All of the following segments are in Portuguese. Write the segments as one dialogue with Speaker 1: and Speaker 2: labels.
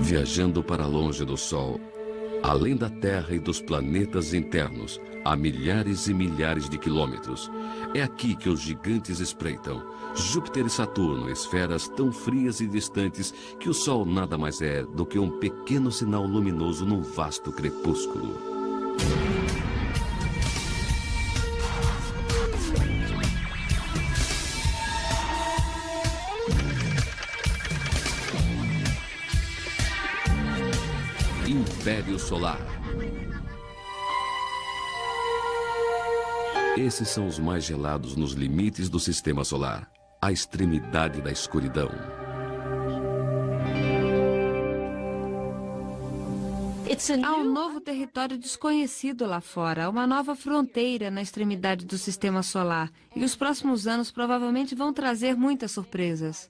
Speaker 1: Viajando para longe do Sol, além da Terra e dos planetas internos, a milhares e milhares de quilômetros. É aqui que os gigantes espreitam. Júpiter e Saturno, esferas tão frias e distantes que o Sol nada mais é do que um pequeno sinal luminoso num vasto crepúsculo. Império Solar. Esses são os mais gelados nos limites do Sistema Solar, a extremidade da escuridão.
Speaker 2: Há um novo território desconhecido lá fora, uma nova fronteira na extremidade do Sistema Solar. E os próximos anos provavelmente vão trazer muitas surpresas.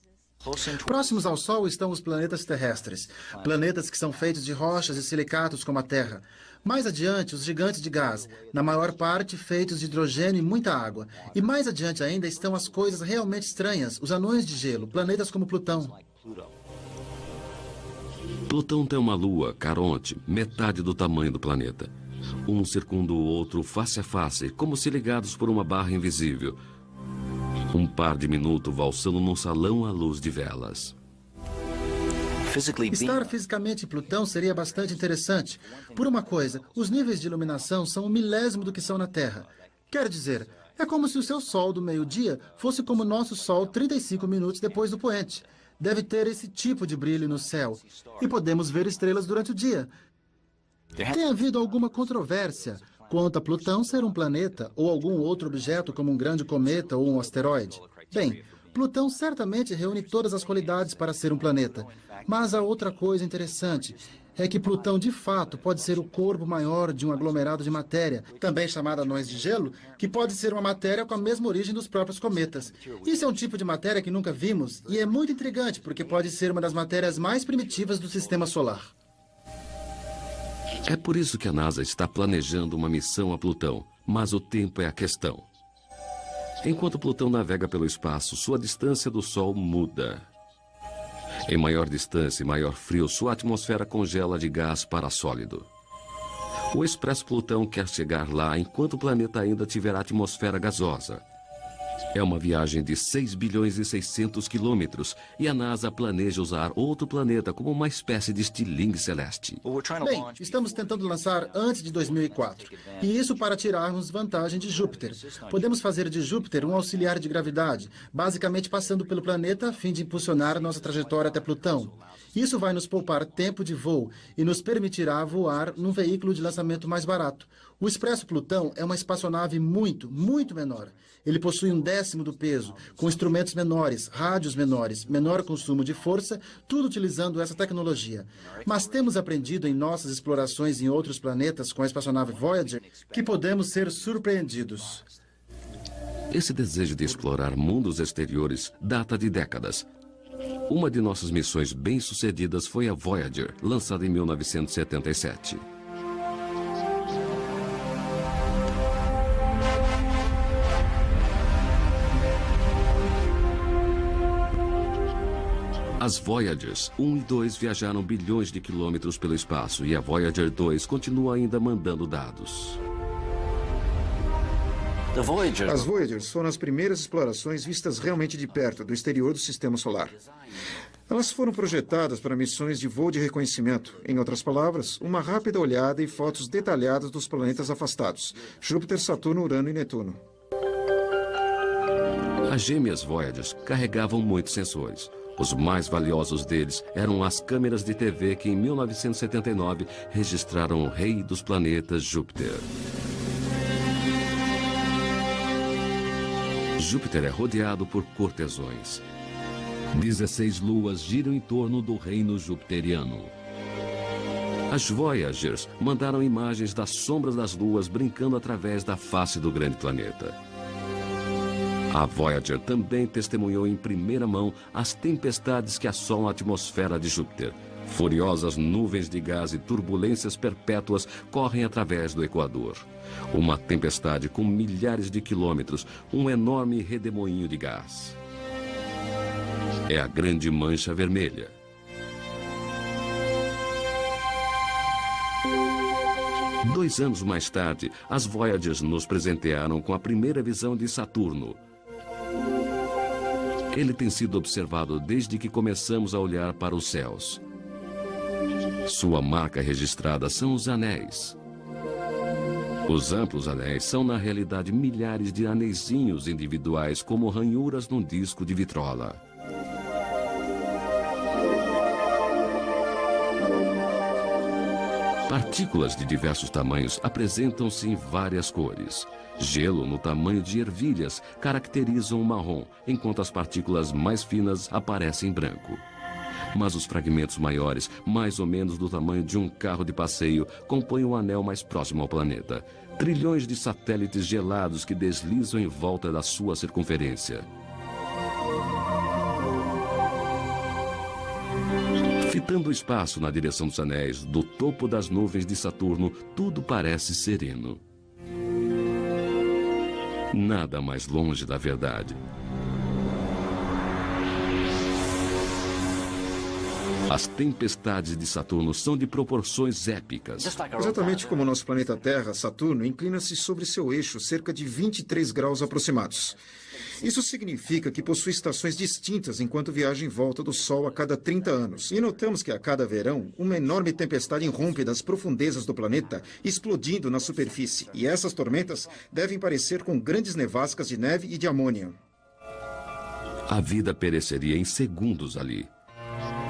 Speaker 3: Próximos ao Sol estão os planetas terrestres, planetas que são feitos de rochas e silicatos como a Terra. Mais adiante, os gigantes de gás, na maior parte feitos de hidrogênio e muita água. E mais adiante ainda estão as coisas realmente estranhas, os anões de gelo, planetas como Plutão.
Speaker 1: Plutão tem uma lua, Caronte, metade do tamanho do planeta. Um circunda o outro face a face, como se ligados por uma barra invisível. Um par diminuto valsando num salão à luz de velas.
Speaker 3: Estar fisicamente em Plutão seria bastante interessante. Por uma coisa, os níveis de iluminação são 1/1000 do que são na Terra. Quer dizer, é como se o seu Sol do meio-dia fosse como o nosso Sol 35 minutos depois do poente. Deve ter esse tipo de brilho no céu. E podemos ver estrelas durante o dia. Tem havido alguma controvérsia quanto a Plutão ser um planeta ou algum outro objeto como um grande cometa ou um asteroide. Bem, Plutão certamente reúne todas as qualidades para ser um planeta. Mas há outra coisa interessante, é que Plutão de fato pode ser o corpo maior de um aglomerado de matéria, também chamada anões de gelo, que pode ser uma matéria com a mesma origem dos próprios cometas. Isso é um tipo de matéria que nunca vimos e é muito intrigante porque pode ser uma das matérias mais primitivas do Sistema Solar.
Speaker 1: É por isso que a NASA está planejando uma missão a Plutão, mas o tempo é a questão. Enquanto Plutão navega pelo espaço, sua distância do Sol muda. Em maior distância e maior frio, sua atmosfera congela de gás para sólido. O Expresso Plutão quer chegar lá enquanto o planeta ainda tiver atmosfera gasosa. É uma viagem de 6 bilhões e 600 quilômetros e a NASA planeja usar outro planeta como uma espécie de estilingue celeste.
Speaker 3: Bem, estamos tentando lançar antes de 2004. E isso para tirarmos vantagem de Júpiter. Podemos fazer de Júpiter um auxiliar de gravidade, basicamente passando pelo planeta a fim de impulsionar nossa trajetória até Plutão. Isso vai nos poupar tempo de voo e nos permitirá voar num veículo de lançamento mais barato. O Expresso Plutão é uma espaçonave muito menor. Ele possui 1/10 do peso, com instrumentos menores, rádios menores, menor consumo de força, tudo utilizando essa tecnologia. Mas temos aprendido em nossas explorações em outros planetas com a espaçonave Voyager que podemos ser surpreendidos.
Speaker 1: Esse desejo de explorar mundos exteriores data de décadas. Uma de nossas missões bem-sucedidas foi a Voyager, lançada em 1977. As Voyagers 1 e 2 viajaram bilhões de quilômetros pelo espaço e a Voyager 2 continua ainda mandando dados.
Speaker 4: As Voyagers foram as primeiras explorações vistas realmente de perto do exterior do Sistema Solar. Elas foram projetadas para missões de voo de reconhecimento. Em outras palavras, uma rápida olhada e fotos detalhadas dos planetas afastados: Júpiter, Saturno, Urano e Netuno.
Speaker 1: As gêmeas Voyagers carregavam muitos sensores. Os mais valiosos deles eram as câmeras de TV que em 1979 registraram o rei dos planetas, Júpiter. Júpiter é rodeado por cortesões. 16 luas giram em torno do reino jupiteriano. As Voyagers mandaram imagens das sombras das luas brincando através da face do grande planeta. A Voyager também testemunhou em primeira mão as tempestades que assolam a atmosfera de Júpiter. Furiosas nuvens de gás e turbulências perpétuas correm através do Equador. Uma tempestade com milhares de quilômetros, um enorme redemoinho de gás. É a Grande Mancha Vermelha. 2 anos mais tarde, as Voyagers nos presentearam com a primeira visão de Saturno. Ele tem sido observado desde que começamos a olhar para os céus. Sua marca registrada são os anéis. Os amplos anéis são, na realidade, milhares de anéisinhos individuais, como ranhuras num disco de vitrola. Partículas de diversos tamanhos apresentam-se em várias cores. Gelo no tamanho de ervilhas caracterizam o marrom, enquanto as partículas mais finas aparecem em branco. Mas os fragmentos maiores, mais ou menos do tamanho de um carro de passeio, compõem o anel mais próximo ao planeta. Trilhões de satélites gelados que deslizam em volta da sua circunferência. Fitando o espaço na direção dos anéis, do topo das nuvens de Saturno, tudo parece sereno. Nada mais longe da verdade. As tempestades de Saturno são de proporções épicas.
Speaker 4: Exatamente como o nosso planeta Terra, Saturno inclina-se sobre seu eixo cerca de 23 graus aproximados. Isso significa que possui estações distintas enquanto viaja em volta do Sol a cada 30 anos. E notamos que a cada verão, uma enorme tempestade irrompe das profundezas do planeta, explodindo na superfície. E essas tormentas devem parecer com grandes nevascas de neve e de amônia.
Speaker 1: A vida pereceria em segundos ali.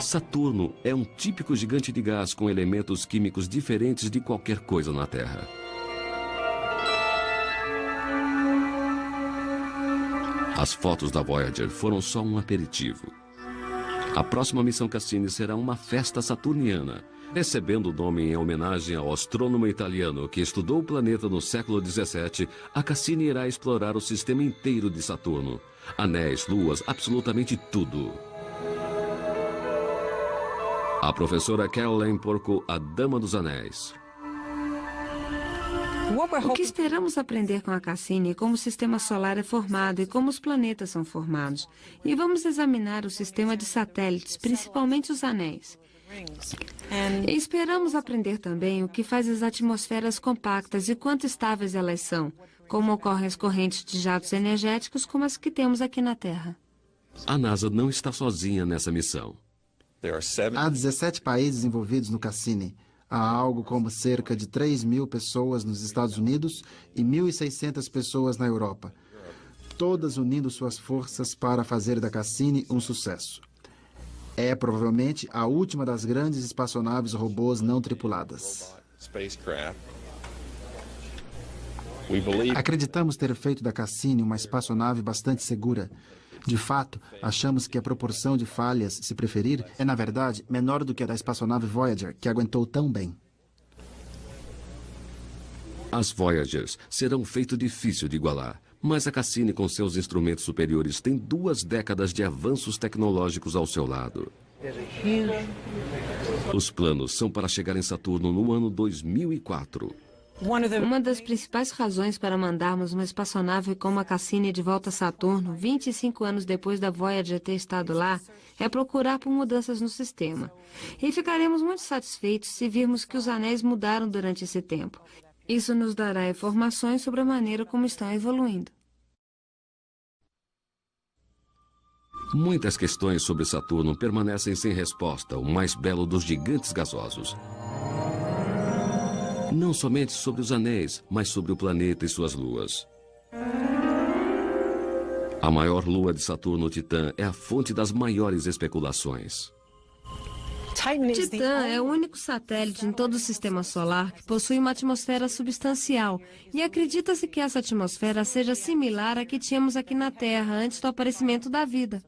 Speaker 1: Saturno é um típico gigante de gás com elementos químicos diferentes de qualquer coisa na Terra. As fotos da Voyager foram só um aperitivo. A próxima missão Cassini será uma festa saturniana, recebendo o nome em homenagem ao astrônomo italiano que estudou o planeta no século XVII. A Cassini irá explorar o sistema inteiro de Saturno. Anéis, luas, absolutamente tudo. A professora Caroline Porco, a Dama dos Anéis.
Speaker 2: O que esperamos aprender com a Cassini é como o sistema solar é formado e como os planetas são formados. E vamos examinar o sistema de satélites, principalmente os anéis. E esperamos aprender também o que faz as atmosferas compactas e quanto estáveis elas são, como ocorrem as correntes de jatos energéticos como as que temos aqui na Terra.
Speaker 1: A NASA não está sozinha nessa missão.
Speaker 3: Há 17 países envolvidos no Cassini. Há algo como cerca de 3.000 pessoas nos Estados Unidos e 1.600 pessoas na Europa. Todas unindo suas forças para fazer da Cassini um sucesso. É provavelmente a última das grandes espaçonaves robôs não tripuladas. Acreditamos ter feito da Cassini uma espaçonave bastante segura. De fato, achamos que a proporção de falhas, se preferir, é, na verdade, menor do que a da espaçonave Voyager, que aguentou tão bem.
Speaker 1: As Voyagers serão um feito difícil de igualar, mas a Cassini, com seus instrumentos superiores, tem 2 décadas de avanços tecnológicos ao seu lado. Os planos são para chegar em Saturno no ano 2004.
Speaker 2: Uma das principais razões para mandarmos uma espaçonave como a Cassini de volta a Saturno, 25 anos depois da Voyager ter estado lá, é procurar por mudanças no sistema. E ficaremos muito satisfeitos se virmos que os anéis mudaram durante esse tempo. Isso nos dará informações sobre a maneira como estão evoluindo.
Speaker 1: Muitas questões sobre Saturno permanecem sem resposta, o mais belo dos gigantes gasosos. Não somente sobre os anéis, mas sobre o planeta e suas luas. A maior lua de Saturno, Titã, é a fonte das maiores especulações.
Speaker 2: Titã é o único satélite em todo o sistema solar que possui uma atmosfera substancial, e acredita-se que essa atmosfera seja similar à que tínhamos aqui na Terra antes do aparecimento da vida.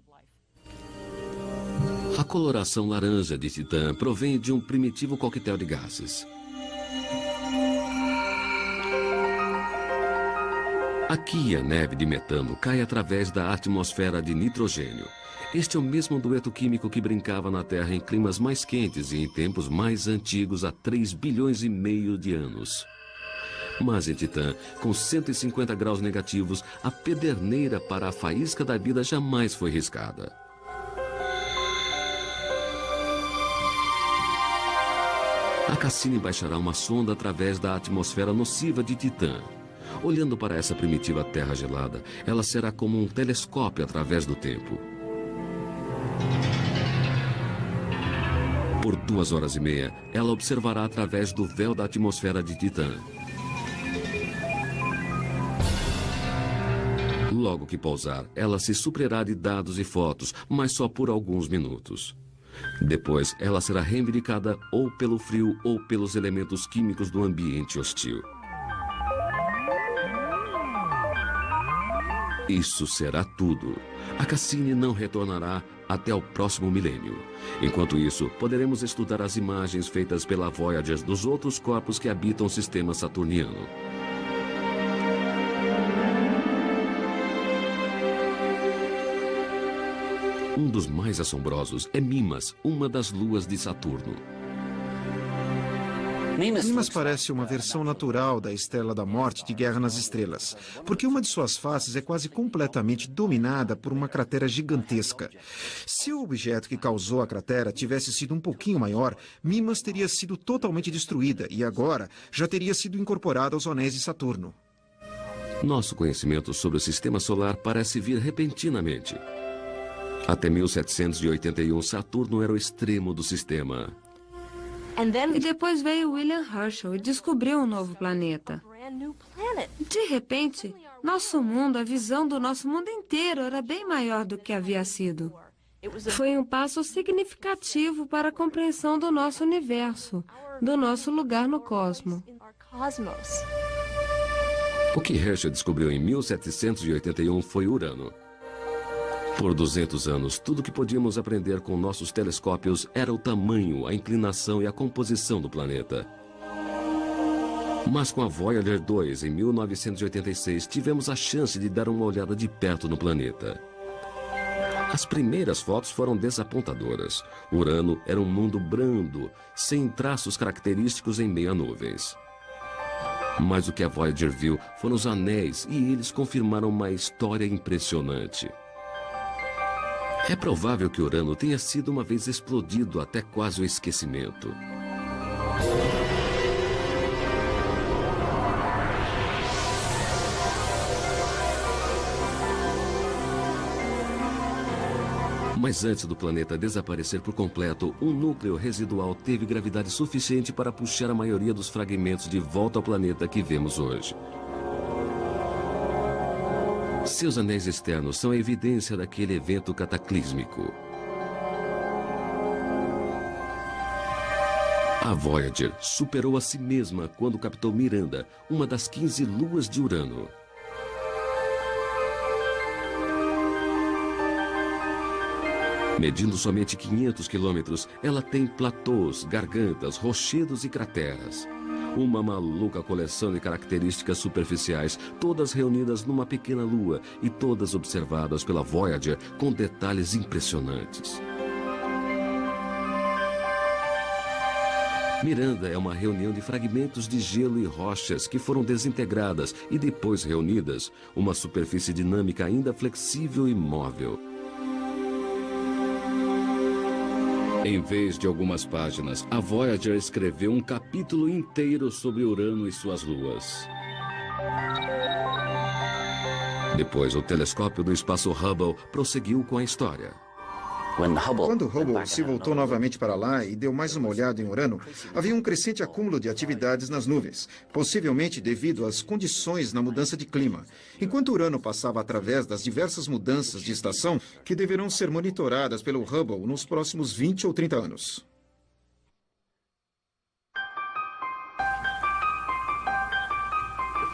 Speaker 1: A coloração laranja de Titã provém de um primitivo coquetel de gases. Aqui a neve de metano cai através da atmosfera de nitrogênio. Este é o mesmo dueto químico que brincava na Terra em climas mais quentes e em tempos mais antigos há 3,5 bilhões de anos. Mas em Titã, com 150 graus negativos, a pederneira para a faísca da vida jamais foi riscada. A Cassini baixará uma sonda através da atmosfera nociva de Titã. Olhando para essa primitiva terra gelada, ela será como um telescópio através do tempo. Por 2 horas e meia, ela observará através do véu da atmosfera de Titã. Logo que pousar, ela se suprirá de dados e fotos, mas só por alguns minutos. Depois, ela será reivindicada ou pelo frio ou pelos elementos químicos do ambiente hostil. Isso será tudo. A Cassini não retornará até o próximo milênio. Enquanto isso, poderemos estudar as imagens feitas pela Voyager dos outros corpos que habitam o sistema saturniano. Um dos mais assombrosos é Mimas, uma das luas de Saturno.
Speaker 4: Mimas parece uma versão natural da Estrela da Morte de Guerra nas Estrelas, porque uma de suas faces é quase completamente dominada por uma cratera gigantesca. Se o objeto que causou a cratera tivesse sido um pouquinho maior, Mimas teria sido totalmente destruída e agora já teria sido incorporada aos anéis de Saturno.
Speaker 1: Nosso conhecimento sobre o Sistema Solar parece vir repentinamente. Até 1781, Saturno era o extremo do sistema.
Speaker 2: E depois veio William Herschel e descobriu um novo planeta. De repente, nosso mundo, a visão do nosso mundo inteiro era bem maior do que havia sido. Foi um passo significativo para a compreensão do nosso universo, do nosso lugar no cosmos.
Speaker 1: O que Herschel descobriu em 1781 foi Urano. Por 200 anos, tudo que podíamos aprender com nossos telescópios era o tamanho, a inclinação e a composição do planeta. Mas com a Voyager 2, em 1986, tivemos a chance de dar uma olhada de perto no planeta. As primeiras fotos foram desapontadoras. Urano era um mundo brando, sem traços característicos em meio a nuvens. Mas o que a Voyager viu foram os anéis e eles confirmaram uma história impressionante. É provável que Urano tenha sido uma vez explodido até quase o esquecimento. Mas antes do planeta desaparecer por completo, um núcleo residual teve gravidade suficiente para puxar a maioria dos fragmentos de volta ao planeta que vemos hoje. Seus anéis externos são a evidência daquele evento cataclísmico. A Voyager superou a si mesma quando captou Miranda, uma das 15 luas de Urano. Medindo somente 500 quilômetros, ela tem platôs, gargantas, rochedos e crateras. Uma maluca coleção de características superficiais, todas reunidas numa pequena lua e todas observadas pela Voyager com detalhes impressionantes. Miranda é uma reunião de fragmentos de gelo e rochas que foram desintegradas e depois reunidas, uma superfície dinâmica ainda flexível e móvel. Em vez de algumas páginas, a Voyager escreveu um capítulo inteiro sobre Urano e suas luas. Depois, o telescópio do espaço Hubble prosseguiu com a história.
Speaker 4: Quando Hubble se voltou novamente para lá e deu mais uma olhada em Urano, havia um crescente acúmulo de atividades nas nuvens, possivelmente devido às condições na mudança de clima, enquanto Urano passava através das diversas mudanças de estação que deverão ser monitoradas pelo Hubble nos próximos 20 ou 30 anos.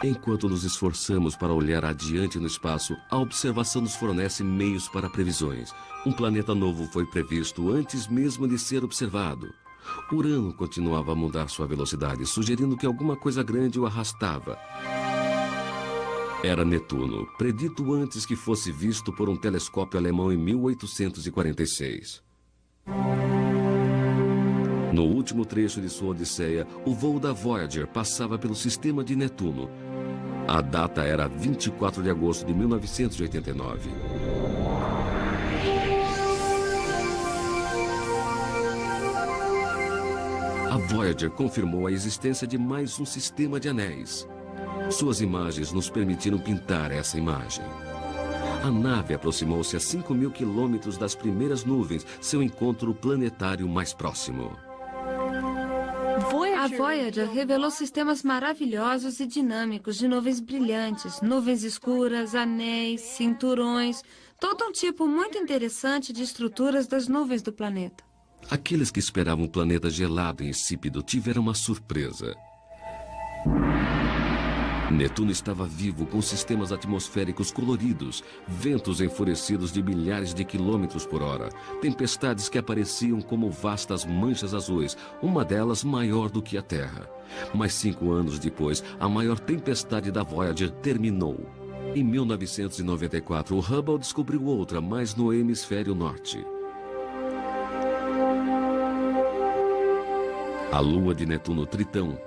Speaker 1: Enquanto nos esforçamos para olhar adiante no espaço, a observação nos fornece meios para previsões. Um planeta novo foi previsto antes mesmo de ser observado. Urano continuava a mudar sua velocidade, sugerindo que alguma coisa grande o arrastava. Era Netuno, predito antes que fosse visto por um telescópio alemão em 1846. No último trecho de sua odisseia, o voo da Voyager passava pelo sistema de Netuno. A data era 24 de agosto de 1989. A Voyager confirmou a existência de mais um sistema de anéis. Suas imagens nos permitiram pintar essa imagem. A nave aproximou-se a 5.000 quilômetros das primeiras nuvens, seu encontro planetário mais próximo.
Speaker 2: A Voyager revelou sistemas maravilhosos e dinâmicos de nuvens brilhantes, nuvens escuras, anéis, cinturões, todo um tipo muito interessante de estruturas das nuvens do planeta.
Speaker 1: Aqueles que esperavam um planeta gelado e insípido tiveram uma surpresa. Netuno estava vivo, com sistemas atmosféricos coloridos, ventos enfurecidos de milhares de quilômetros por hora, tempestades que apareciam como vastas manchas azuis, uma delas maior do que a Terra. Mas 5 anos depois, a maior tempestade da Voyager terminou. Em 1994, o Hubble descobriu outra, mas no hemisfério norte. A lua de Netuno, Tritão.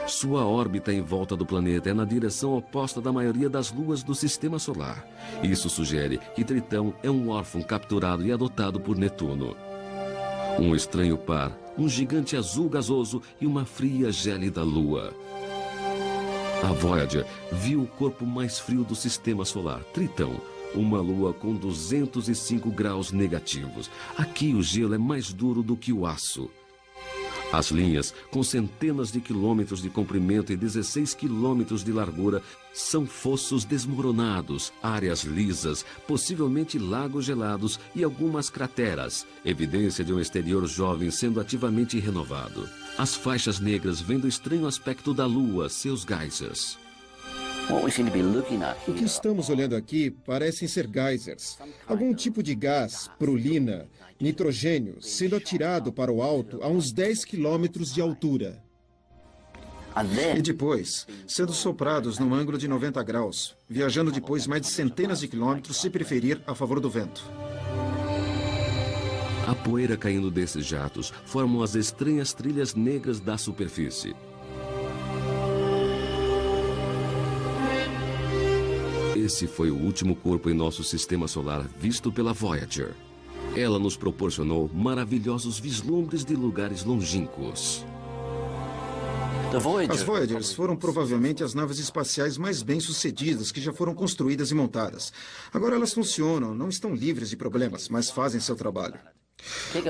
Speaker 1: Sua órbita em volta do planeta é na direção oposta da maioria das luas do Sistema Solar. Isso sugere que Tritão é um órfão capturado e adotado por Netuno. Um estranho par, um gigante azul gasoso e uma fria, gélida lua. A Voyager viu o corpo mais frio do Sistema Solar, Tritão, uma lua com 205 graus negativos. Aqui o gelo é mais duro do que o aço. As linhas, com centenas de quilômetros de comprimento e 16 quilômetros de largura, são fossos desmoronados, áreas lisas, possivelmente lagos gelados e algumas crateras, evidência de um exterior jovem sendo ativamente renovado. As faixas negras vêm do estranho aspecto da Lua, seus geysers.
Speaker 5: O que estamos olhando aqui parecem ser geysers, algum tipo de gás, prolina, nitrogênio, sendo atirado para o alto a uns 10 quilômetros de altura.
Speaker 4: E depois, sendo soprados num ângulo de 90 graus, viajando depois mais de centenas de quilômetros, se preferir, a favor do vento.
Speaker 1: A poeira caindo desses jatos formam as estranhas trilhas negras da superfície. Esse foi o último corpo em nosso sistema solar visto pela Voyager. Ela nos proporcionou maravilhosos vislumbres de lugares longínquos.
Speaker 4: As Voyagers foram provavelmente as naves espaciais mais bem-sucedidas que já foram construídas e montadas. Agora elas funcionam, não estão livres de problemas, mas fazem seu trabalho.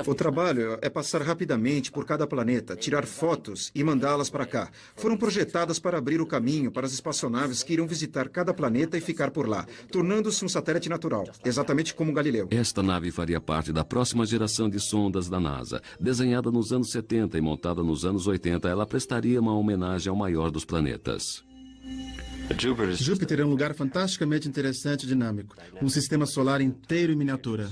Speaker 4: O trabalho é passar rapidamente por cada planeta, tirar fotos e mandá-las para cá. Foram projetadas para abrir o caminho para as espaçonaves que irão visitar cada planeta e ficar por lá, tornando-se um satélite natural, exatamente como o Galileu.
Speaker 1: Esta nave faria parte da próxima geração de sondas da NASA. Desenhada nos anos 70 e montada nos anos 80, ela prestaria uma homenagem ao maior dos planetas.
Speaker 3: Júpiter é um lugar fantasticamente interessante e dinâmico. Um sistema solar inteiro em miniatura.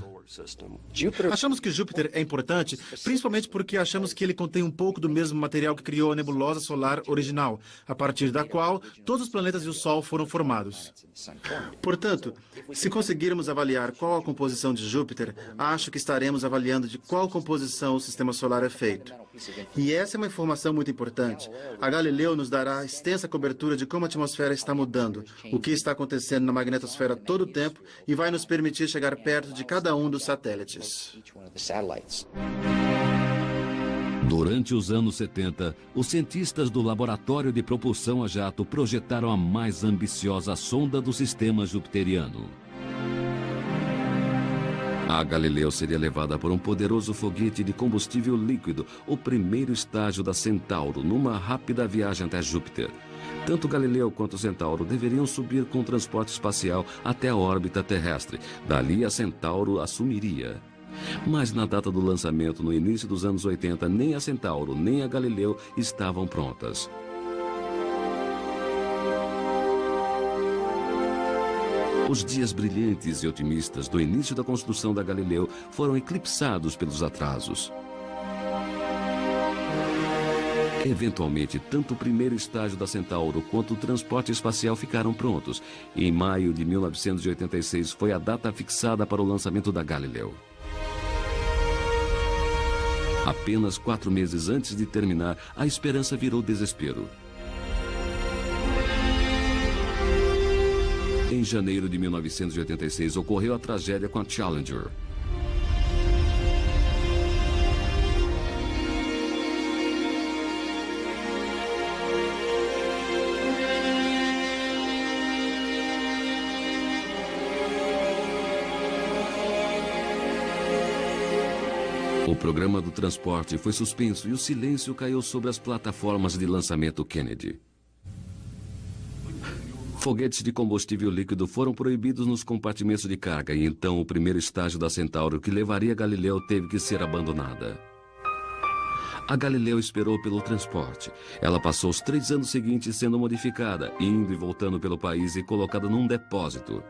Speaker 3: Achamos que Júpiter é importante, principalmente porque achamos que ele contém um pouco do mesmo material que criou a nebulosa solar original, a partir da qual todos os planetas e o Sol foram formados. Portanto, se conseguirmos avaliar qual a composição de Júpiter, acho que estaremos avaliando de qual composição o sistema solar é feito. E essa é uma informação muito importante. A Galileu nos dará extensa cobertura de como a atmosfera está mudando, o que está acontecendo na magnetosfera todo o tempo e vai nos permitir chegar perto de cada um dos satélites.
Speaker 1: Durante os anos 70, os cientistas do Laboratório de Propulsão a Jato projetaram a mais ambiciosa sonda do sistema jupiteriano. A Galileu seria levada por um poderoso foguete de combustível líquido, o primeiro estágio da Centauro, numa rápida viagem até Júpiter. Tanto Galileu quanto Centauro deveriam subir com transporte espacial até a órbita terrestre. Dali a Centauro assumiria. Mas na data do lançamento, no início dos anos 80, nem a Centauro nem a Galileu estavam prontas. Os dias brilhantes e otimistas do início da construção da Galileu foram eclipsados pelos atrasos. Eventualmente, tanto o primeiro estágio da Centauro quanto o transporte espacial ficaram prontos. E em maio de 1986 foi a data fixada para o lançamento da Galileu. Apenas 4 meses antes de terminar, a esperança virou desespero. Em janeiro de 1986, ocorreu a tragédia com a O programa do transporte foi suspenso e o silêncio caiu sobre as plataformas de lançamento Kennedy. Foguetes de combustível líquido foram proibidos nos compartimentos de carga e então o primeiro estágio da Centauro que levaria a Galileu teve que ser abandonada. A Galileu esperou pelo transporte. Ela passou os 3 anos seguintes sendo modificada, indo e voltando pelo país e colocada num depósito.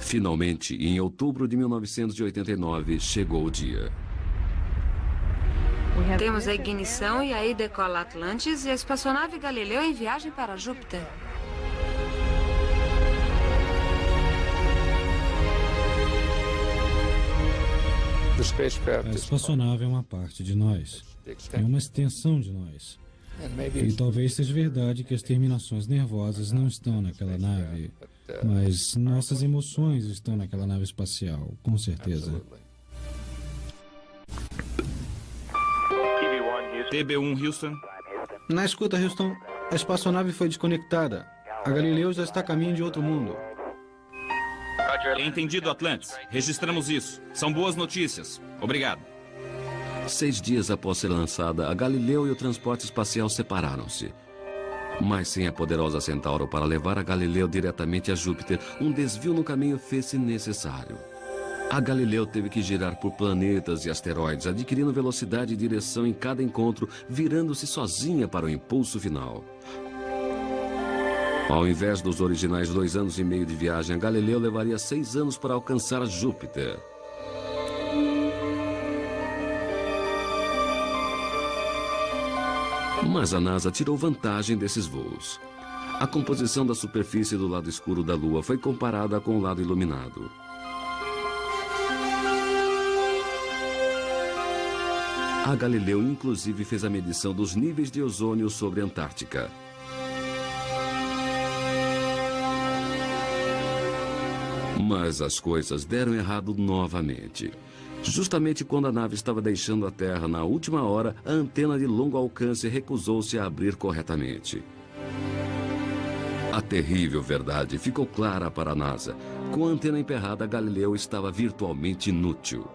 Speaker 1: Finalmente, em outubro de 1989, chegou o dia.
Speaker 2: Temos a ignição e aí decola Atlantis e a espaçonave Galileu em viagem para Júpiter.
Speaker 6: A espaçonave é uma parte de nós. É uma extensão de nós. E talvez seja verdade que as terminações nervosas não estão naquela nave, mas nossas emoções estão naquela nave espacial, com certeza.
Speaker 7: TB1 Houston.
Speaker 8: Na escuta, Houston, a espaçonave foi desconectada. A Galileu já está a caminho de outro mundo.
Speaker 7: Entendido, Atlantis. Registramos isso. São boas notícias. Obrigado.
Speaker 1: 6 dias após ser lançada, a Galileu e o transporte espacial separaram-se. Mas sem a poderosa Centauro para levar a Galileu diretamente a Júpiter, um desvio no caminho fez-se necessário. A Galileu teve que girar por planetas e asteroides, adquirindo velocidade e direção em cada encontro, virando-se sozinha para o impulso final. Ao invés dos originais 2 anos e meio de viagem, a Galileu levaria 6 anos para alcançar Júpiter. Mas a NASA tirou vantagem desses voos. A composição da superfície do lado escuro da Lua foi comparada com o lado iluminado. A Galileu, inclusive, fez a medição dos níveis de ozônio sobre a Antártica. Mas as coisas deram errado novamente. Justamente quando a nave estava deixando a Terra na última hora, a antena de longo alcance recusou-se a abrir corretamente. A terrível verdade ficou clara para a NASA. Com a antena emperrada, Galileu estava virtualmente inútil.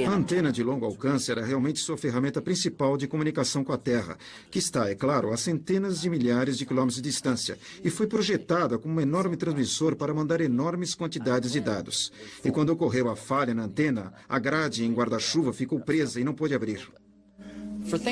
Speaker 4: A antena de longo alcance era realmente sua ferramenta principal de comunicação com a Terra, que está, é claro, a centenas de milhares de quilômetros de distância, e foi projetada como um enorme transmissor para mandar enormes quantidades de dados. E quando ocorreu a falha na antena, a grade em guarda-chuva ficou presa e não pôde abrir.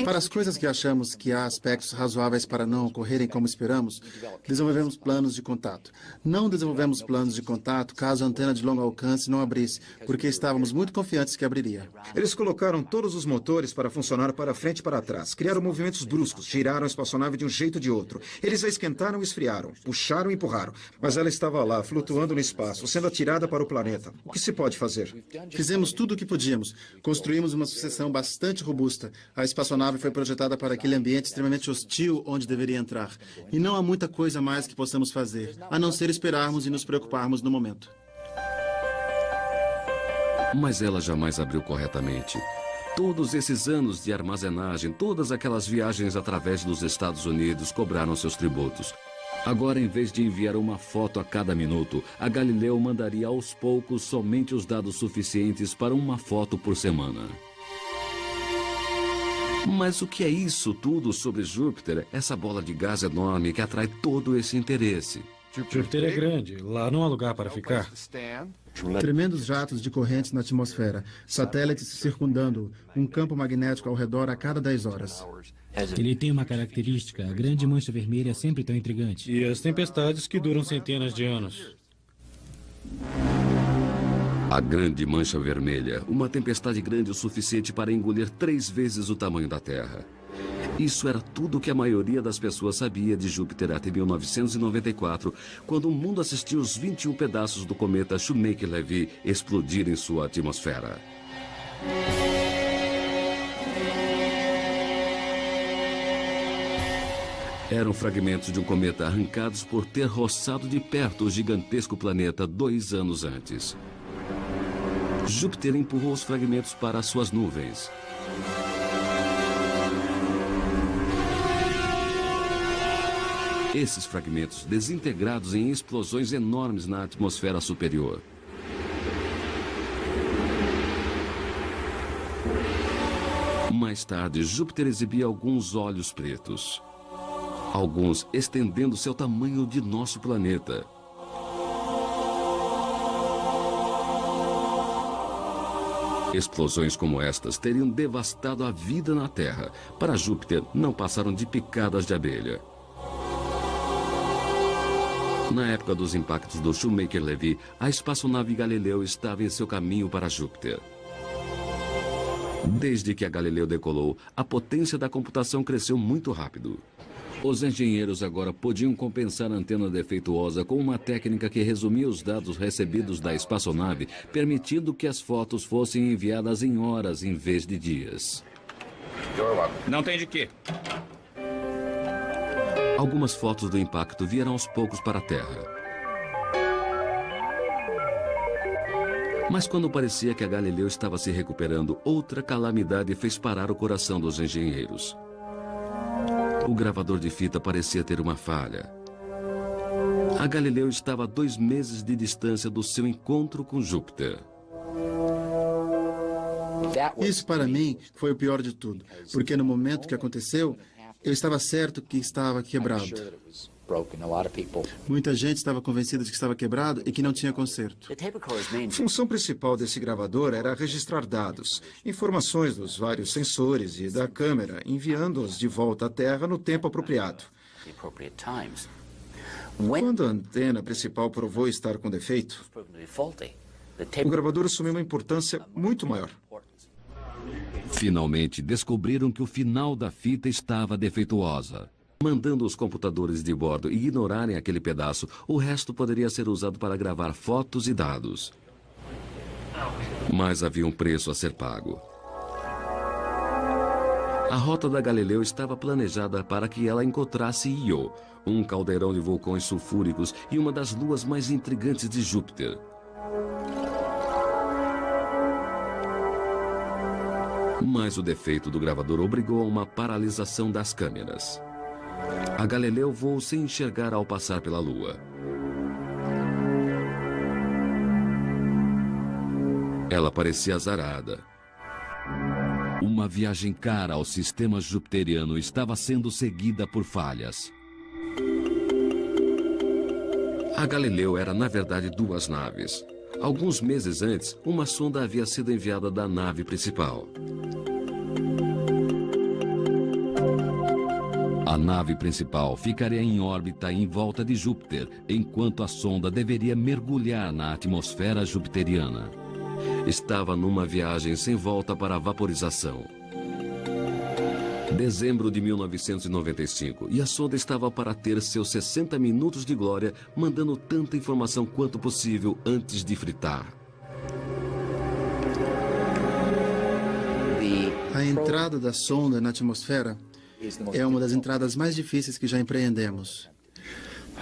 Speaker 3: Para as coisas que achamos que há aspectos razoáveis para não ocorrerem como esperamos, desenvolvemos planos de contato. Não desenvolvemos planos de contato caso a antena de longo alcance não abrisse, porque estávamos muito confiantes que abriria.
Speaker 4: Eles colocaram todos os motores para funcionar para frente e para trás, criaram movimentos bruscos, giraram a espaçonave de um jeito ou de outro. Eles a esquentaram e esfriaram, puxaram e empurraram, mas ela estava lá, flutuando no espaço, sendo atirada para o planeta. O que se pode fazer?
Speaker 3: Fizemos tudo o que podíamos. Construímos uma sucessão bastante robusta. A espaçonave foi projetada para aquele ambiente extremamente hostil onde deveria entrar. E não há muita coisa mais que possamos fazer, a não ser esperarmos e nos preocuparmos no momento.
Speaker 1: Mas ela jamais abriu corretamente. Todos esses anos de armazenagem, todas aquelas viagens através dos Estados Unidos cobraram seus tributos. Agora, em vez de enviar uma foto a cada minuto, a Galileu mandaria aos poucos somente os dados suficientes para uma foto por semana. Mas o que é isso tudo sobre Júpiter, essa bola de gás enorme que atrai todo esse interesse?
Speaker 6: Júpiter é grande, lá não há lugar para ficar.
Speaker 3: Tremendos jatos de correntes na atmosfera, satélites circundando-o, um campo magnético ao redor a cada 10 horas.
Speaker 6: Ele tem uma característica, a grande mancha vermelha é sempre tão intrigante. E as tempestades que duram centenas de anos.
Speaker 1: A grande mancha vermelha, uma tempestade grande o suficiente para engolir 3 vezes o tamanho da Terra. Isso era tudo que a maioria das pessoas sabia de Júpiter até 1994, quando o mundo assistiu os 21 pedaços do cometa Shoemaker-Levy explodir em sua atmosfera. Eram fragmentos de um cometa arrancados por ter roçado de perto o gigantesco planeta 2 anos antes. Júpiter empurrou os fragmentos para suas nuvens. Esses fragmentos desintegrados em explosões enormes na atmosfera superior. Mais tarde, Júpiter exibia alguns olhos pretos. Alguns estendendo seu tamanho de nosso planeta. Explosões como estas teriam devastado a vida na Terra. Para Júpiter, não passaram de picadas de abelha. Na época dos impactos do Shoemaker-Levy, a espaçonave Galileu estava em seu caminho para Júpiter. Desde que a Galileu decolou, a potência da computação cresceu muito rápido. Os engenheiros agora podiam compensar a antena defeituosa com uma técnica que resumia os dados recebidos da espaçonave, permitindo que as fotos fossem enviadas em horas em vez de dias.
Speaker 7: Não tem de quê.
Speaker 1: Algumas fotos do impacto vieram aos poucos para a Terra. Mas quando parecia que a Galileu estava se recuperando, outra calamidade fez parar o coração dos engenheiros. O gravador de fita parecia ter uma falha. A Galileu estava a 2 meses de distância do seu encontro com Júpiter.
Speaker 3: Isso para mim foi o pior de tudo, porque no momento que aconteceu, eu estava certo que estava quebrado. Muita gente estava convencida de que estava quebrado e que não tinha conserto.
Speaker 4: A função principal desse gravador era registrar dados, informações dos vários sensores e da câmera, enviando-os de volta à Terra no tempo apropriado. Quando a antena principal provou estar com defeito, o gravador assumiu uma importância muito maior.
Speaker 1: Finalmente, descobriram que o final da fita estava defeituosa. Mandando os computadores de bordo ignorarem aquele pedaço, o resto poderia ser usado para gravar fotos e dados. Mas havia um preço a ser pago. A rota da Galileu estava planejada para que ela encontrasse Io, um caldeirão de vulcões sulfúricos e uma das luas mais intrigantes de Júpiter. Mas o defeito do gravador obrigou a uma paralisação das câmeras. A Galileu voou sem enxergar ao passar pela Lua. Ela parecia azarada. Uma viagem cara ao sistema jupiteriano estava sendo seguida por falhas. A Galileu era, na verdade, 2 naves. Alguns meses antes, uma sonda havia sido enviada da nave principal. A nave principal ficaria em órbita em volta de Júpiter, enquanto a sonda deveria mergulhar na atmosfera jupiteriana. Estava numa viagem sem volta para a vaporização. Dezembro de 1995, e a sonda estava para ter seus 60 minutos de glória, mandando tanta informação quanto possível antes de fritar.
Speaker 3: A entrada da sonda na atmosfera é uma das entradas mais difíceis que já empreendemos.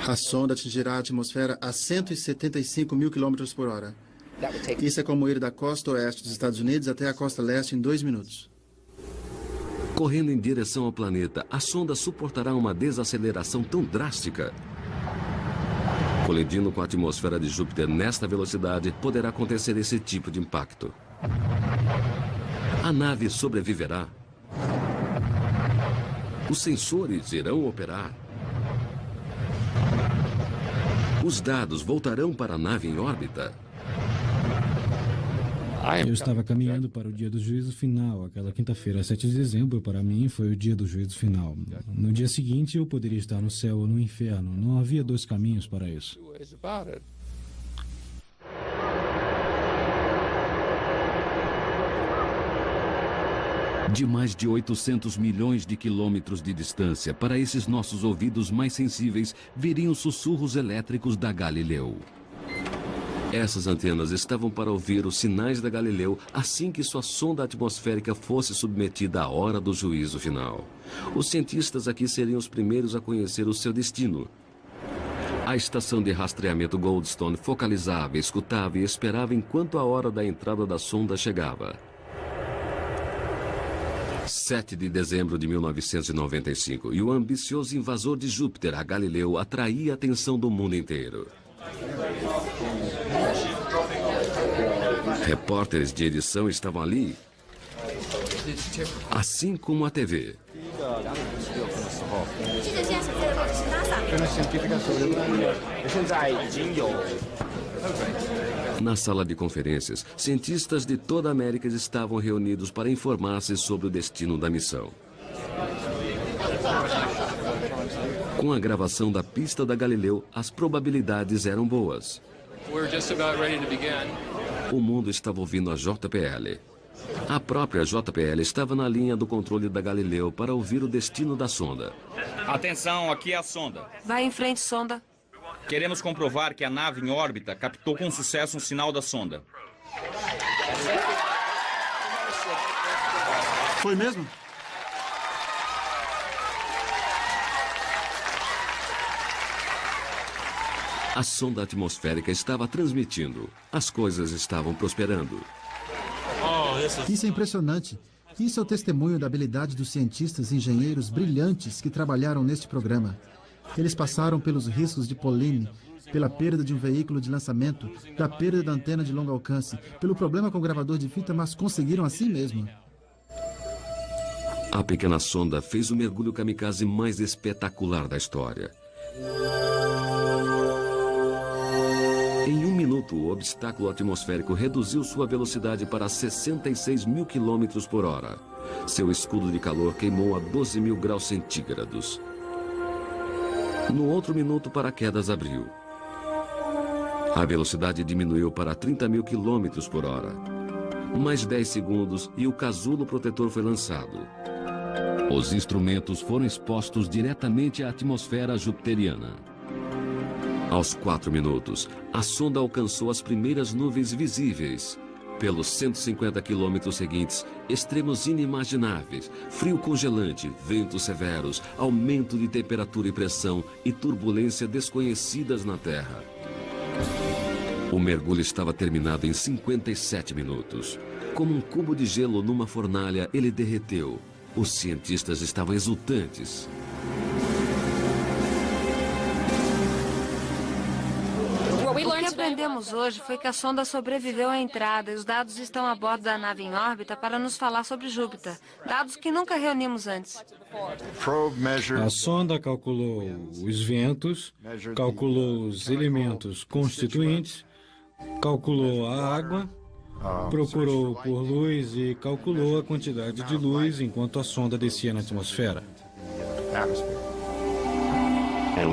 Speaker 3: A sonda atingirá a atmosfera a 175 mil km por hora. Isso é como ir da costa oeste dos Estados Unidos até a costa leste em 2 minutos.
Speaker 1: Correndo em direção ao planeta, a sonda suportará uma desaceleração tão drástica. Colidindo com a atmosfera de Júpiter nesta velocidade, poderá acontecer esse tipo de impacto. A nave sobreviverá? Os sensores irão operar? Os dados voltarão para a nave em órbita?
Speaker 6: Eu estava caminhando para o dia do juízo final. Aquela quinta-feira, 7 de dezembro, para mim, foi o dia do juízo final. No dia seguinte, eu poderia estar no céu ou no inferno. Não havia 2 caminhos para isso.
Speaker 1: De mais de 800 milhões de quilômetros de distância, para esses nossos ouvidos mais sensíveis, viriam os sussurros elétricos da Galileu. Essas antenas estavam para ouvir os sinais da Galileu assim que sua sonda atmosférica fosse submetida à hora do juízo final. Os cientistas aqui seriam os primeiros a conhecer o seu destino. A estação de rastreamento Goldstone focalizava, escutava e esperava enquanto a hora da entrada da sonda chegava. 7 de dezembro de 1995 e o ambicioso invasor de Júpiter, a Galileu, atraía a atenção do mundo inteiro. Repórteres de edição estavam ali, assim como a TV. Na sala de conferências, cientistas de toda a América estavam reunidos para informar-se sobre o destino da missão. Com a gravação da pista da Galileu, as probabilidades eram boas. O mundo estava ouvindo a JPL. A própria JPL estava na linha do controle da Galileu para ouvir o destino da sonda.
Speaker 7: Atenção, aqui é a sonda.
Speaker 2: Vai em frente, sonda.
Speaker 7: Queremos comprovar que a nave em órbita captou com sucesso um sinal da sonda.
Speaker 3: Foi mesmo?
Speaker 1: A sonda atmosférica estava transmitindo. As coisas estavam prosperando.
Speaker 3: Isso é impressionante. Isso é o testemunho da habilidade dos cientistas e engenheiros brilhantes que trabalharam neste programa. Eles passaram pelos riscos de Pauline, pela perda de um veículo de lançamento, da perda da antena de longo alcance, pelo problema com o gravador de fita, mas conseguiram assim mesmo.
Speaker 1: A pequena sonda fez o mergulho kamikaze mais espetacular da história. Em 1 minuto, o obstáculo atmosférico reduziu sua velocidade para 66 mil quilômetros por hora. Seu escudo de calor queimou a 12 mil graus centígrados. No outro minuto, o paraquedas abriu. A velocidade diminuiu para 30 mil quilômetros por hora. Mais 10 segundos e o casulo protetor foi lançado. Os instrumentos foram expostos diretamente à atmosfera jupiteriana. Aos 4 minutos, a sonda alcançou as primeiras nuvens visíveis. Pelos 150 quilômetros seguintes, extremos inimagináveis, frio congelante, ventos severos, aumento de temperatura e pressão e turbulência desconhecidas na Terra. O mergulho estava terminado em 57 minutos. Como um cubo de gelo numa fornalha, ele derreteu. Os cientistas estavam exultantes.
Speaker 2: O que aprendemos hoje foi que a sonda sobreviveu à entrada e os dados estão a bordo da nave em órbita para nos falar sobre Júpiter. Dados que nunca reunimos antes.
Speaker 6: A sonda calculou os ventos, calculou os elementos constituintes, calculou a água, procurou por luz e calculou a quantidade de luz enquanto a sonda descia na atmosfera.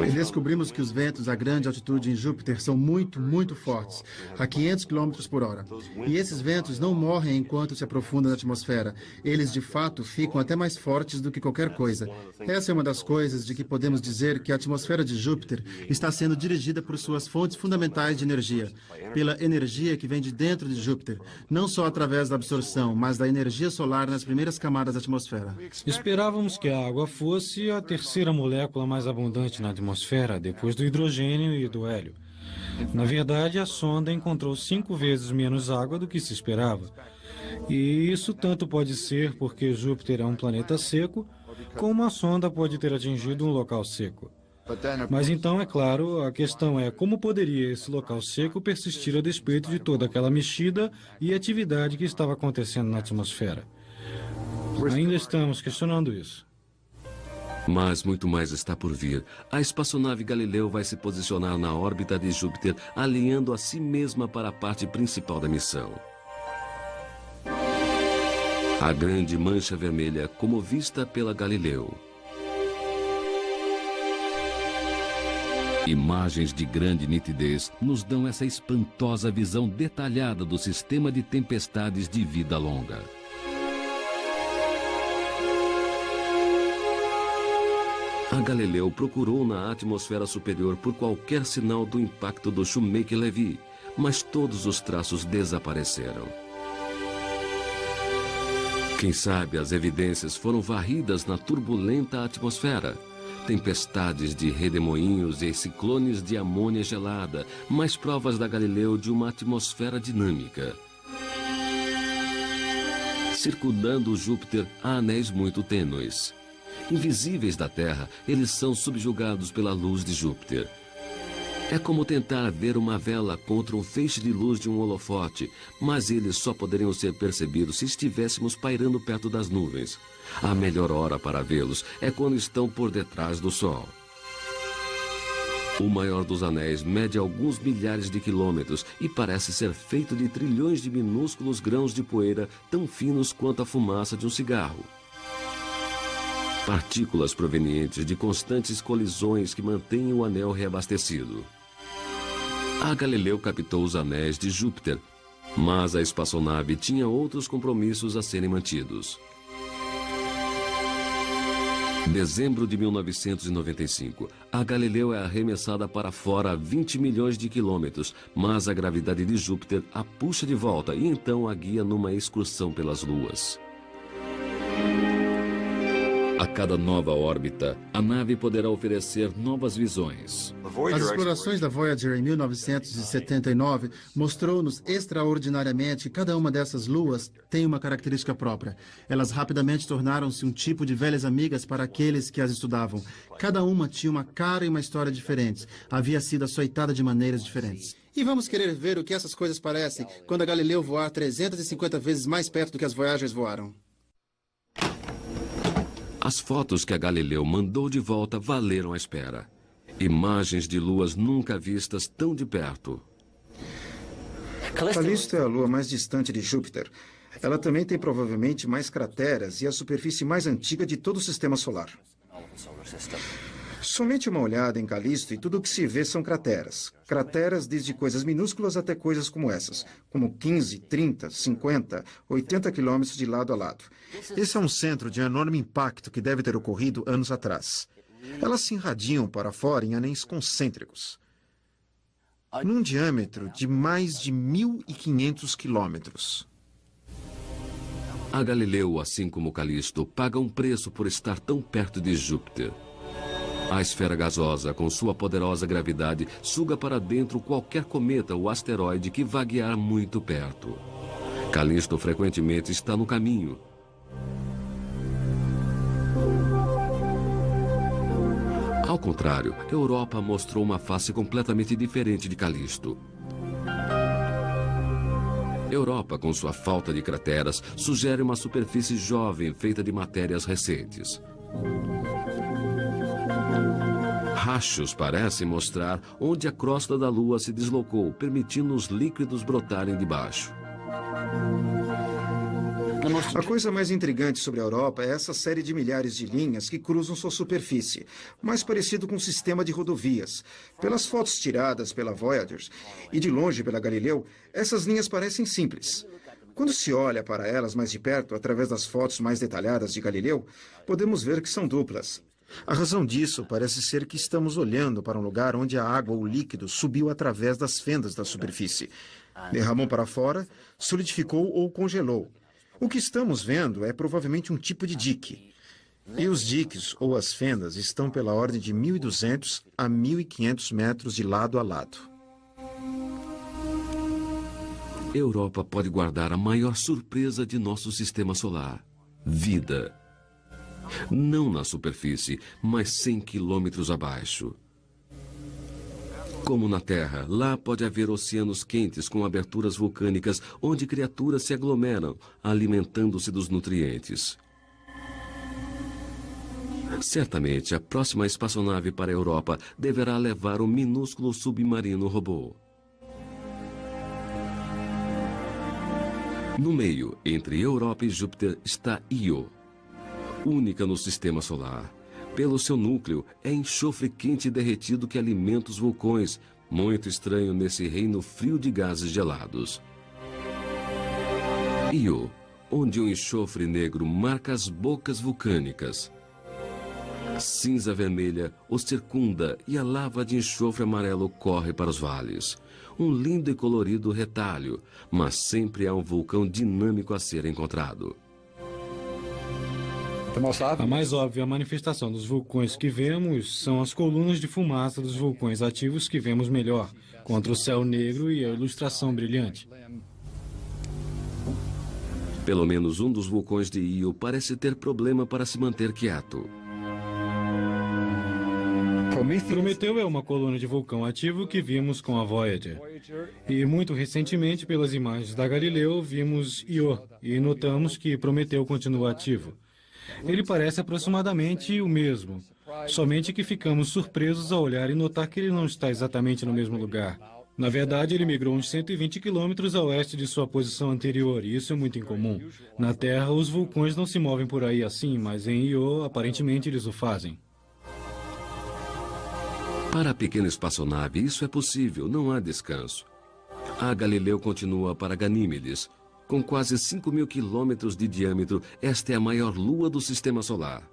Speaker 3: E descobrimos que os ventos a grande altitude em Júpiter são muito fortes, a 500 km por hora. E esses ventos não morrem enquanto se aprofundam na atmosfera. Eles, de fato, ficam até mais fortes do que qualquer coisa. Essa é uma das coisas de que podemos dizer que a atmosfera de Júpiter está sendo dirigida por suas fontes fundamentais de energia, pela energia que vem de dentro de Júpiter, não só através da absorção, mas da energia solar nas primeiras camadas da atmosfera.
Speaker 6: Esperávamos que a água fosse a terceira molécula mais abundante na atmosfera, depois do hidrogênio e do hélio. Na verdade, a sonda encontrou 5 vezes menos água do que se esperava. E isso tanto pode ser porque Júpiter é um planeta seco, como a sonda pode ter atingido um local seco. Mas então, é claro, a questão é como poderia esse local seco persistir a despeito de toda aquela mexida e atividade que estava acontecendo na atmosfera. Ainda estamos questionando isso.
Speaker 1: Mas muito mais está por vir. A espaçonave Galileu vai se posicionar na órbita de Júpiter, alinhando a si mesma para a parte principal da missão. A grande mancha vermelha, como vista pela Galileu. Imagens de grande nitidez nos dão essa espantosa visão detalhada do sistema de tempestades de vida longa. A Galileu procurou na atmosfera superior por qualquer sinal do impacto do Shoemaker-Levy, mas todos os traços desapareceram. Quem sabe as evidências foram varridas na turbulenta atmosfera. Tempestades de redemoinhos e ciclones de amônia gelada, mais provas da Galileu de uma atmosfera dinâmica. Circundando Júpiter há anéis muito tênues. Invisíveis da Terra, eles são subjugados pela luz de Júpiter. É como tentar ver uma vela contra um feixe de luz de um holofote, mas eles só poderiam ser percebidos se estivéssemos pairando perto das nuvens. A melhor hora para vê-los é quando estão por detrás do Sol. O maior dos anéis mede alguns milhares de quilômetros e parece ser feito de trilhões de minúsculos grãos de poeira tão finos quanto a fumaça de um cigarro. Partículas provenientes de constantes colisões que mantêm o anel reabastecido. A Galileu captou os anéis de Júpiter, mas a espaçonave tinha outros compromissos a serem mantidos. Dezembro de 1995, a Galileu é arremessada para fora a 20 milhões de quilômetros, mas a gravidade de Júpiter a puxa de volta e então a guia numa excursão pelas luas. A cada nova órbita, a nave poderá oferecer novas visões.
Speaker 3: As explorações da Voyager em 1979 mostrou-nos extraordinariamente que cada uma dessas luas tem uma característica própria. Elas rapidamente tornaram-se um tipo de velhas amigas para aqueles que as estudavam. Cada uma tinha uma cara e uma história diferentes. Havia sido açoitada de maneiras diferentes. E vamos querer ver o que essas coisas parecem quando a Galileu voar 350 vezes mais perto do que as Voyagers voaram.
Speaker 1: As fotos que a Galileu mandou de volta valeram a espera. Imagens de luas nunca vistas tão de perto.
Speaker 4: Calisto é a lua mais distante de Júpiter. Ela também tem provavelmente mais crateras e a superfície mais antiga de todo o sistema solar. Somente uma olhada em Calisto e tudo o que se vê são crateras. Crateras desde coisas minúsculas até coisas como essas, como 15, 30, 50, 80 quilômetros de lado a lado. Esse é um centro de enorme impacto que deve ter ocorrido anos atrás. Elas se irradiam para fora em anéis concêntricos, num diâmetro de mais de 1.500 quilômetros.
Speaker 1: A Galileu, assim como Calisto, paga um preço por estar tão perto de Júpiter. A esfera gasosa, com sua poderosa gravidade, suga para dentro qualquer cometa ou asteroide que vaguear muito perto. Calisto frequentemente está no caminho. Ao contrário, Europa mostrou uma face completamente diferente de Calisto. Europa, com sua falta de crateras, sugere uma superfície jovem feita de matérias recentes. Rachos parecem mostrar onde a crosta da Lua se deslocou, permitindo os líquidos brotarem de baixo.
Speaker 4: A coisa mais intrigante sobre a Europa é essa série de milhares de linhas que cruzam sua superfície, mais parecido com um sistema de rodovias. Pelas fotos tiradas pela Voyager e de longe pela Galileu, essas linhas parecem simples. Quando se olha para elas mais de perto, através das fotos mais detalhadas de Galileu, podemos ver que são duplas. A razão disso parece ser que estamos olhando para um lugar onde a água ou líquido subiu através das fendas da superfície. Derramou para fora, solidificou ou congelou. O que estamos vendo é provavelmente um tipo de dique. E os diques ou as fendas estão pela ordem de 1.200 a 1.500 metros de lado a lado.
Speaker 1: Europa pode guardar a maior surpresa de nosso sistema solar: vida. Não na superfície, mas 100 quilômetros abaixo. Como na Terra, lá pode haver oceanos quentes com aberturas vulcânicas onde criaturas se aglomeram, alimentando-se dos nutrientes. Certamente, a próxima espaçonave para a Europa deverá levar um minúsculo submarino robô. No meio, entre Europa e Júpiter, está Io, única no sistema solar. Pelo seu núcleo, é enxofre quente e derretido que alimenta os vulcões, muito estranho nesse reino frio de gases gelados. Io, onde o enxofre negro marca as bocas vulcânicas. Cinza vermelha o circunda e a lava de enxofre amarelo corre para os vales. Um lindo e colorido retalho, mas sempre há um vulcão dinâmico a ser encontrado.
Speaker 6: A mais óbvia manifestação dos vulcões que vemos são as colunas de fumaça dos vulcões ativos que vemos melhor, contra o céu negro e a ilustração brilhante.
Speaker 1: Pelo menos um dos vulcões de Io parece ter problema para se manter quieto.
Speaker 6: Prometeu é uma coluna de vulcão ativo que vimos com a Voyager. E muito recentemente, pelas imagens da Galileu, vimos Io e notamos que Prometeu continua ativo. Ele parece aproximadamente o mesmo, somente que ficamos surpresos ao olhar e notar que ele não está exatamente no mesmo lugar. Na verdade, ele migrou uns 120 quilômetros a oeste de sua posição anterior, e isso é muito incomum. Na Terra, os vulcões não se movem por aí assim, mas em Io, aparentemente, eles o fazem.
Speaker 1: Para a pequena espaçonave, isso é possível, não há descanso. A Galileu continua para Ganímedes. Com quase 5.000 quilômetros de diâmetro, esta é a maior lua do Sistema Solar.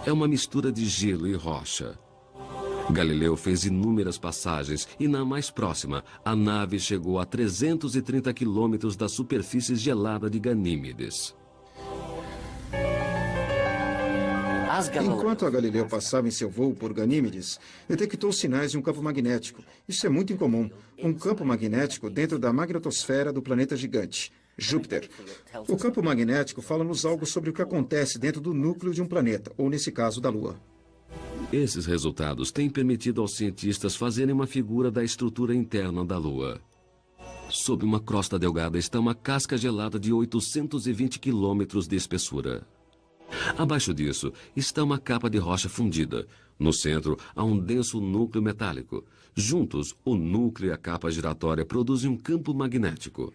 Speaker 1: É uma mistura de gelo e rocha. Galileu fez inúmeras passagens e, na mais próxima, a nave chegou a 330 quilômetros da superfície gelada de Ganímedes.
Speaker 4: Enquanto a Galileu passava em seu voo por Ganímedes, detectou sinais de um campo magnético. Isso é muito incomum. Um campo magnético dentro da magnetosfera do planeta gigante, Júpiter. O campo magnético fala-nos algo sobre o que acontece dentro do núcleo de um planeta, ou nesse caso, da Lua.
Speaker 1: Esses resultados têm permitido aos cientistas fazerem uma figura da estrutura interna da Lua. Sob uma crosta delgada está uma casca gelada de 820 quilômetros de espessura. Abaixo disso está uma capa de rocha fundida. No centro há um denso núcleo metálico. Juntos, o núcleo e a capa giratória produzem um campo magnético.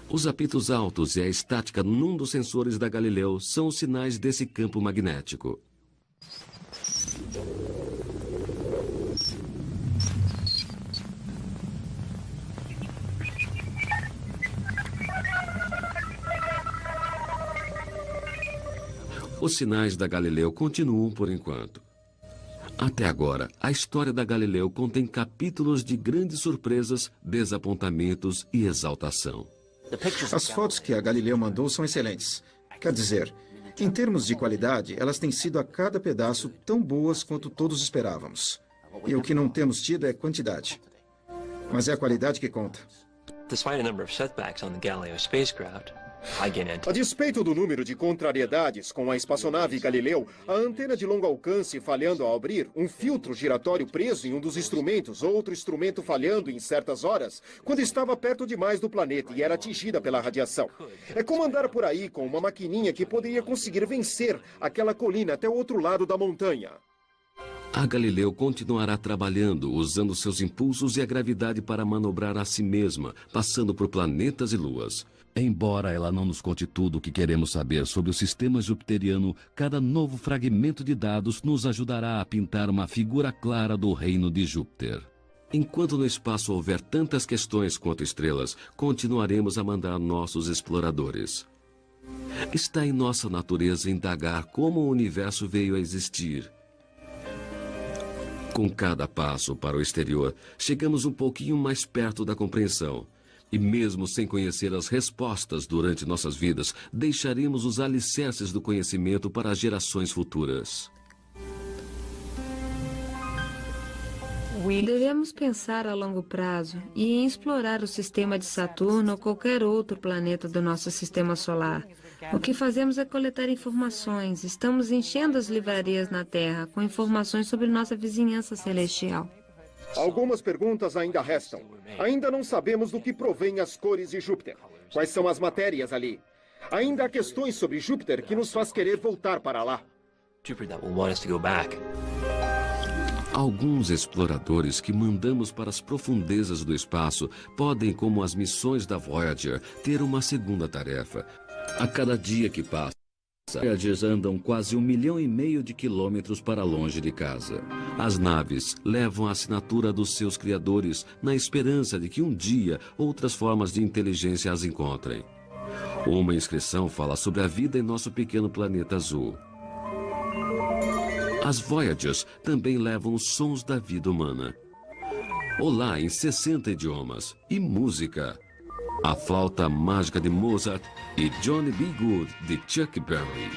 Speaker 1: Os apitos altos e a estática num dos sensores da Galileu são os sinais desse campo magnético. Os sinais da Galileu continuam por enquanto. Até agora, a história da Galileu contém capítulos de grandes surpresas, desapontamentos e exaltação.
Speaker 4: As fotos que a Galileu mandou são excelentes. Quer dizer, em termos de qualidade, elas têm sido a cada pedaço tão boas quanto todos esperávamos. E o que não temos tido é quantidade. Mas é a qualidade que conta.
Speaker 9: Despite a number of setbacks on the Galileo spacecraft,
Speaker 5: a despeito do número de contrariedades com a espaçonave Galileu, a antena de longo alcance falhando ao abrir, um filtro giratório preso em um dos instrumentos, outro instrumento falhando em certas horas, quando estava perto demais do planeta e era atingida pela radiação. É como andar por aí com uma maquininha que poderia conseguir vencer aquela colina até o outro lado da montanha.
Speaker 1: A Galileu continuará trabalhando, usando seus impulsos e a gravidade para manobrar a si mesma, passando por planetas e luas. Embora ela não nos conte tudo o que queremos saber sobre o sistema jupiteriano, cada novo fragmento de dados nos ajudará a pintar uma figura clara do reino de Júpiter. Enquanto no espaço houver tantas questões quanto estrelas, continuaremos a mandar nossos exploradores. Está em nossa natureza indagar como o universo veio a existir. Com cada passo para o exterior, chegamos um pouquinho mais perto da compreensão. E mesmo sem conhecer as respostas durante nossas vidas, deixaremos os alicerces do conhecimento para as gerações futuras.
Speaker 2: Devemos pensar a longo prazo e em explorar o sistema de Saturno ou qualquer outro planeta do nosso sistema solar. O que fazemos é coletar informações. Estamos enchendo as livrarias na Terra com informações sobre nossa vizinhança celestial.
Speaker 5: Algumas perguntas ainda restam. Ainda não sabemos do que provém as cores de Júpiter. Quais são as matérias ali? Ainda há questões sobre Júpiter que nos faz querer voltar para lá.
Speaker 1: Alguns exploradores que mandamos para as profundezas do espaço podem, como as missões da Voyager, ter uma segunda tarefa. A cada dia que passa, Voyagers andam quase 1,5 milhão de quilômetros para longe de casa. As naves levam a assinatura dos seus criadores na esperança de que um dia outras formas de inteligência as encontrem. Uma inscrição fala sobre a vida em nosso pequeno planeta azul. As Voyagers também levam os sons da vida humana. Olá em 60 idiomas e música. A Flauta Mágica de Mozart e Johnny B. Good de Chuck Berry.